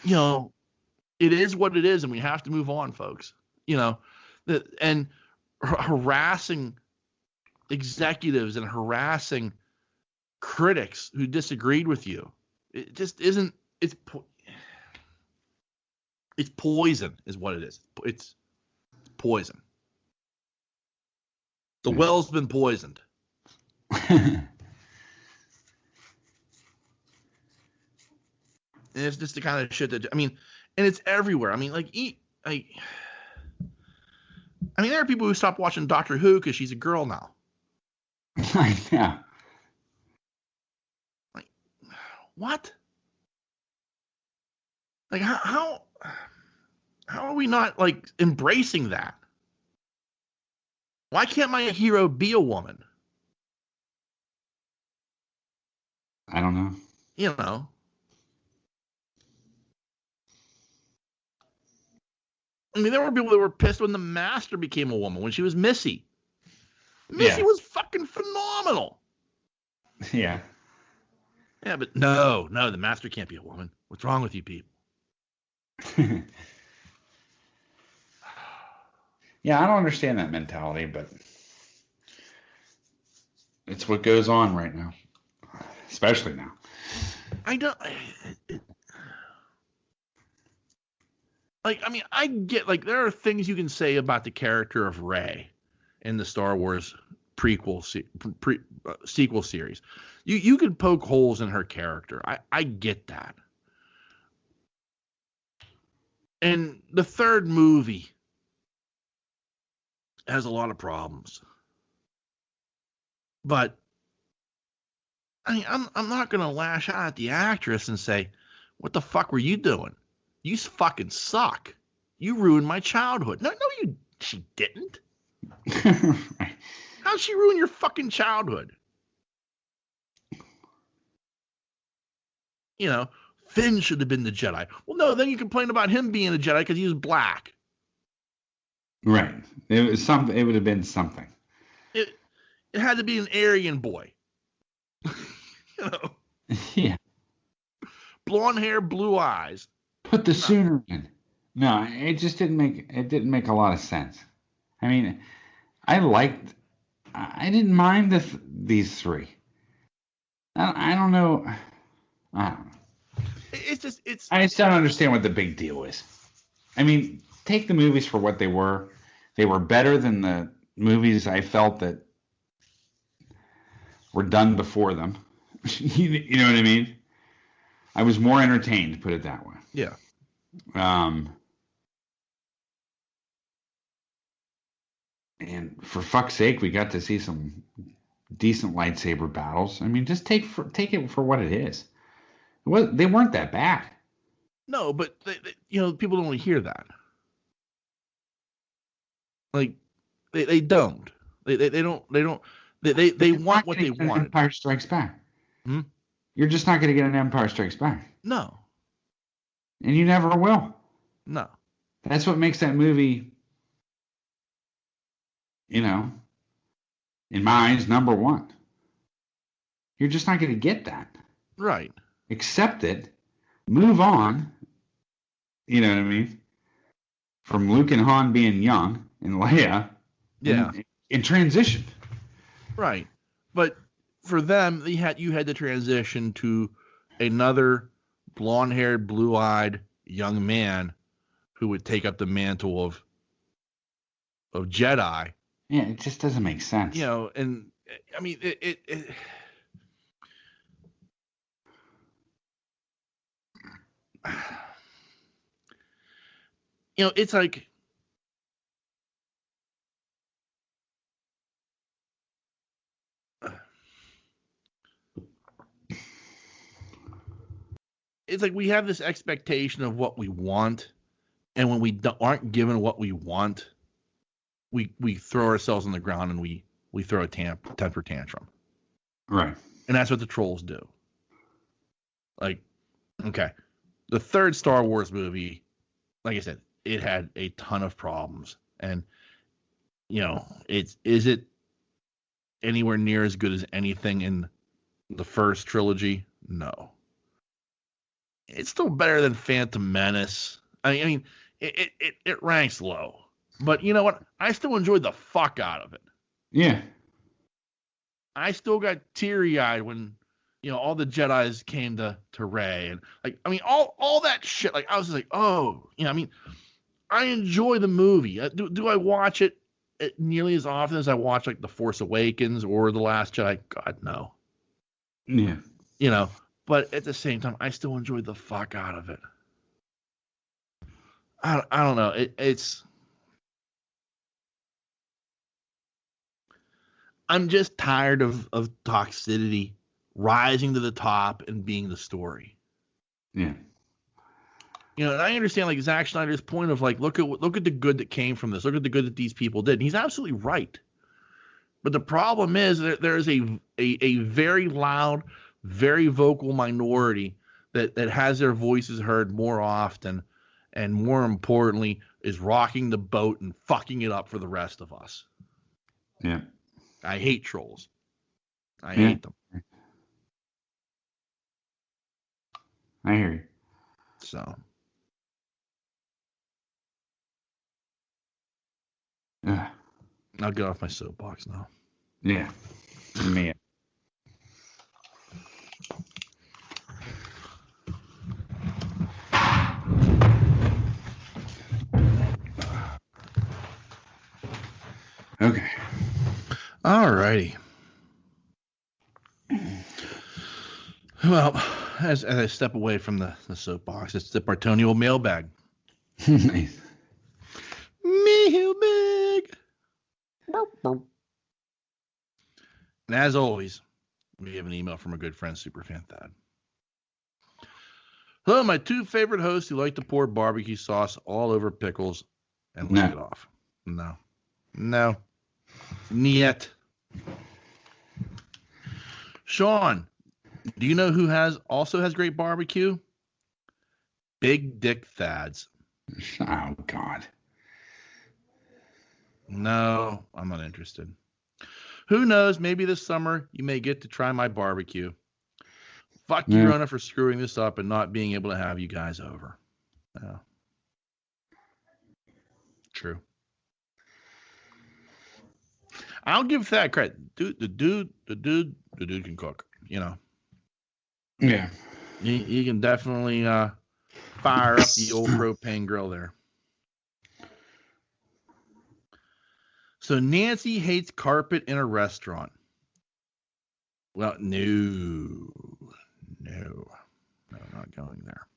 you know, it is what it is, and we have to move on, folks. You know, and harassing executives and harassing critics who disagreed with you, it just isn't. It's poison, is what it is. It's poison. The well's been poisoned. And it's just the kind of shit that, I mean, and it's everywhere. I mean, like, there are people who stop watching Doctor Who because she's a girl now. Yeah. Like, what? Like, how are we not, like, embracing that? Why can't my hero be a woman? I don't know. You know. I mean, there were people that were pissed when the Master became a woman, when she was Missy. Missy was fucking phenomenal. Yeah. Yeah, but no, the Master can't be a woman. What's wrong with you people? Yeah, I don't understand that mentality, but it's what goes on right now, especially now. I don't. Like, I mean, I get, like, there are things you can say about the character of Rey in the Star Wars sequel series. You could poke holes in her character. I get that. And the third movie has a lot of problems. But I mean, I'm not going to lash out at the actress and say, what the fuck were you doing? You fucking suck. You ruined my childhood. No, she didn't. How'd she ruin your fucking childhood? You know, Finn should have been the Jedi. Well, no, then you complain about him being a Jedi because he was black. Right. It was something. It would have been something. It had to be an Aryan boy. You know. Yeah. Blonde hair, blue eyes. Put the Sooner in. No, it just didn't make a lot of sense. I mean, I didn't mind these three. I don't know. I don't know. I just don't understand what the big deal is. I mean, take the movies for what they were. They were better than the movies I felt that were done before them. You know what I mean? I was more entertained, put it that way. Yeah. And for fuck's sake, we got to see some decent lightsaber battles. I mean, just take it for what it is. They weren't that bad. No, but people don't hear that. Like, they don't. They don't. They want what they want. Empire Strikes Back. Hmm? You're just not going to get an Empire Strikes Back. No. And you never will. No. That's what makes that movie, in my eyes, number one. You're just not going to get that. Right. Accept it. Move on. You know what I mean? From Luke and Han being young and Leia. Yeah. In transition. Right. But for them, you had to transition to another blonde-haired, blue-eyed young man who would take up the mantle of Jedi. Yeah, it just doesn't make sense. And I mean, it it's like, we have this expectation of what we want, and when we aren't given what we want, we throw ourselves on the ground and we throw a temper tantrum. Right. And that's what the trolls do. Like, okay, the third Star Wars movie, like I said, it had a ton of problems, and is it anywhere near as good as anything in the first trilogy? No. it's still better than Phantom Menace. I mean, it ranks low, but you know what? I still enjoyed the fuck out of it. Yeah. I still got teary eyed when, all the Jedis came to Rey, and like, I mean, all that shit. Like, I was just like, oh, I mean, I enjoy the movie. Do I watch it nearly as often as I watch like The Force Awakens or The Last Jedi? God, no. Yeah. But at the same time, I still enjoy the fuck out of it. I don't know. It's. I'm just tired of toxicity rising to the top and being the story. Yeah. And I understand like Zack Snyder's point of like, look at the good that came from this. Look at the good that these people did. And he's absolutely right. But the problem is that there is a very loud, very vocal minority that has their voices heard more often, and more importantly, is rocking the boat and fucking it up for the rest of us. Yeah. I hate trolls. I hate them. I hear you. So. I'll get off my soapbox now. Yeah. Me. Okay. All righty. Well, as I step away from the soapbox, it's the Bartonio mailbag. Nice. Mailbag. And as always, we have an email from a good friend, Superfan Thad. Hello, my two favorite hosts who like to pour barbecue sauce all over pickles and lick it off. No. Niet. Sean, do you know who also has great barbecue? Big Dick Thads. Oh, God. No, I'm not interested. Who knows? Maybe this summer you may get to try my barbecue. Fuck you, Rona, for screwing this up and not being able to have you guys over. Oh. True. I'll give Thad credit. The dude can cook. Yeah. He can definitely fire up the old propane grill there. So Nancy hates carpet in a restaurant. Well, no, not going there.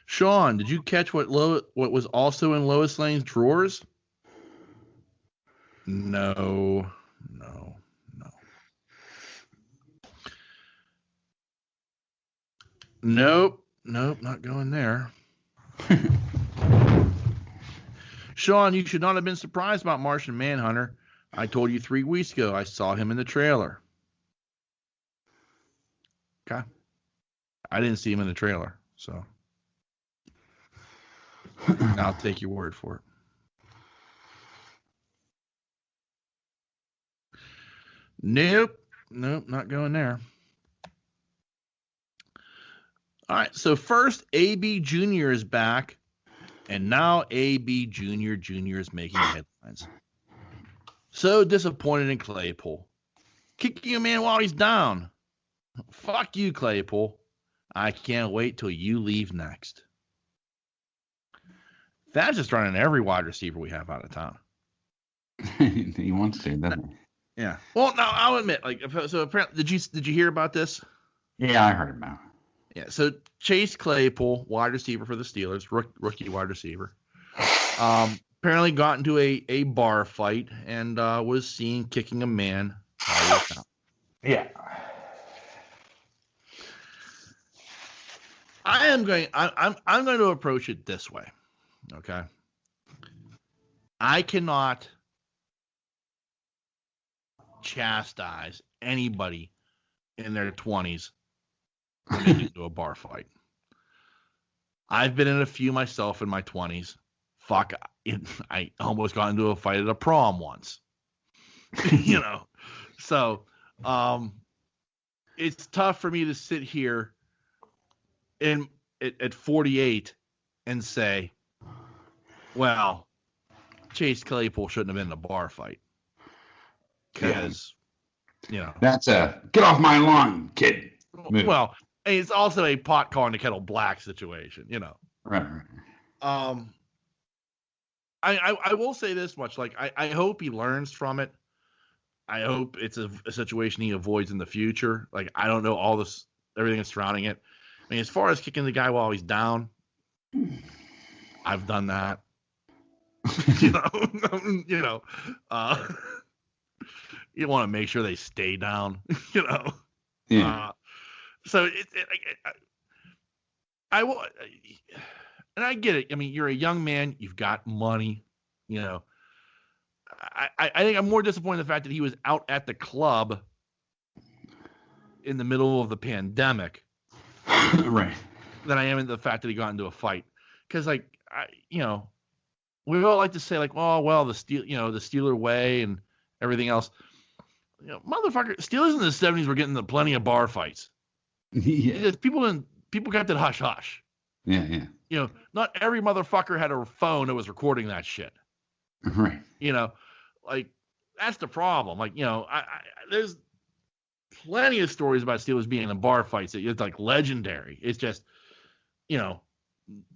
Sean, did you catch what was also in Lois Lane's drawers? No. Nope, not going there. Sean, you should not have been surprised about Martian Manhunter. I told you 3 weeks ago I saw him in the trailer. Okay. I didn't see him in the trailer, so I'll take your word for it. Nope, not going there. All right, so first, AB Jr. is back, and now AB Jr. is making headlines. So disappointed in Claypool. Kicking a man while he's down. Fuck you, Claypool. I can't wait till you leave next. That's just running every wide receiver we have out of town. He wants to, doesn't he? Yeah. Well, no, I'll admit, so apparently, did you hear about this? Yeah, I heard about it. Yeah. So Chase Claypool, wide receiver for the Steelers, rookie wide receiver, apparently got into a bar fight and was seen kicking a man. Yeah. I'm going to approach it this way. Okay. I cannot chastise anybody in their 20s when they get into a bar fight. I've been in a few myself in my 20s. Fuck, I almost got into a fight at a prom once. So it's tough for me to sit here at 48 and say, well, Chase Claypool shouldn't have been in a bar fight because, that's a get off my lawn, kid. Move. Well, it's also a pot calling the kettle black situation, Right. I will say this much. Like, I hope he learns from it. I hope it's a situation he avoids in the future. Like, I don't know everything that's surrounding it. I mean, as far as kicking the guy while he's down, I've done that. You want to make sure they stay down. Yeah. So I will, and I get it. I mean, you're a young man. You've got money. I think I'm more disappointed in the fact that he was out at the club in the middle of the pandemic, right, than I am in the fact that he got into a fight. Because, like, we all like to say, like, oh, well, the Steeler way and everything else. Motherfucker, Steelers in the 70s were getting into plenty of bar fights. Yeah. People kept it hush hush. Yeah. Not every motherfucker had a phone that was recording that shit. Right. Like, that's the problem. Like, there's plenty of stories about Steelers being in bar fights. It's like legendary. It's just,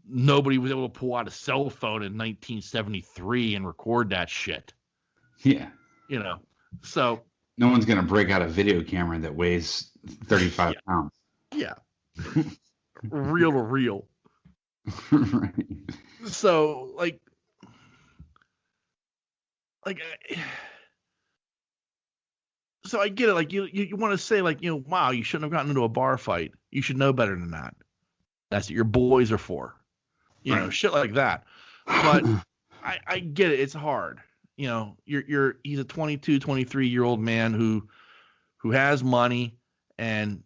nobody was able to pull out a cell phone in 1973 and record that shit. Yeah. So no one's going to break out a video camera that weighs 35 pounds. Yeah. Real to real. Right. So, so I get it. Like, you want to say, like, wow, you shouldn't have gotten into a bar fight. You should know better than that. That's what your boys are for. Shit like that. But I get it. It's hard. He's a 22, 23-year-old man who has money and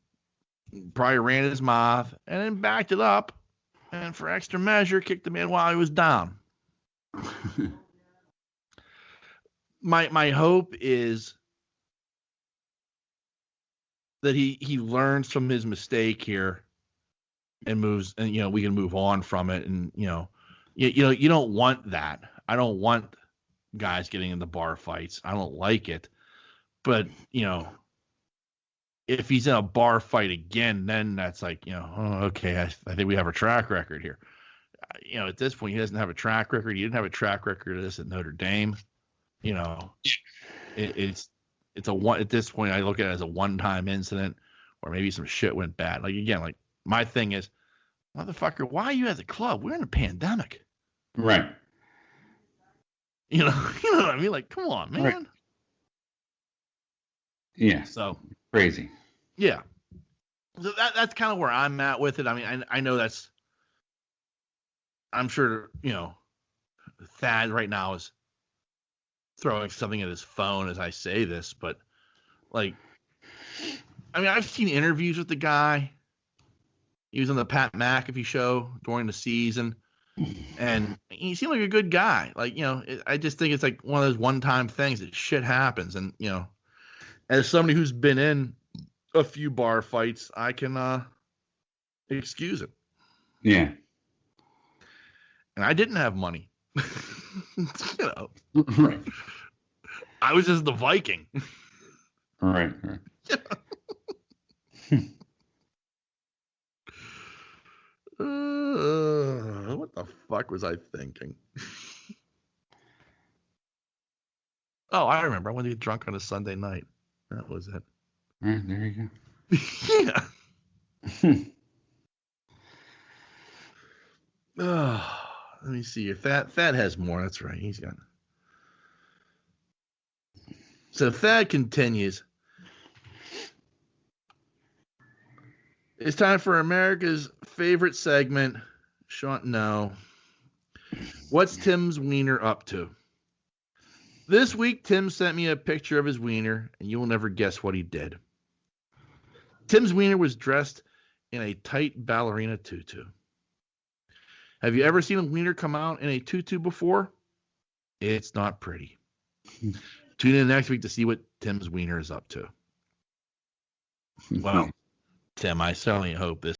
probably ran his mouth and then backed it up and for extra measure kicked the man while he was down. My hope is that he learns from his mistake here and moves, and we can move on from it. And you don't want that. I don't want guys getting into bar fights. I don't like it. But if he's in a bar fight again, then that's like, okay, I think we have a track record here. At this point, he doesn't have a track record. He didn't have a track record of this at Notre Dame. It's at this point, I look at it as a one-time incident, or maybe some shit went bad. Like, again, like, my thing is, motherfucker, why are you at the club? We're in a pandemic. Right. You know what I mean? Like, come on, man. Right. Yeah. So crazy. Yeah. So that's kind of where I'm at with it. I mean, I know I'm sure, Thad right now is throwing something at his phone as I say this, but, like, I mean, I've seen interviews with the guy. He was on the Pat McAfee show during the season, and he seemed like a good guy. Like, I just think it's like one of those one-time things that shit happens. And, as somebody who's been in a few bar fights, I can excuse it. Yeah. And I didn't have money. Right. I was just the Viking. Right. What the fuck was I thinking? Oh, I remember. I went to get drunk on a Sunday night. That was it. There you Yeah. Let me see if Thad has more. That's right. He's got. So Thad continues. It's time for America's favorite segment. Sean, no. What's Tim's wiener up to? This week, Tim sent me a picture of his wiener, and you will never guess what he did. Tim's wiener was dressed in a tight ballerina tutu. Have you ever seen a wiener come out in a tutu before? It's not pretty. Tune in next week to see what Tim's wiener is up to. Well, Tim, I certainly hope this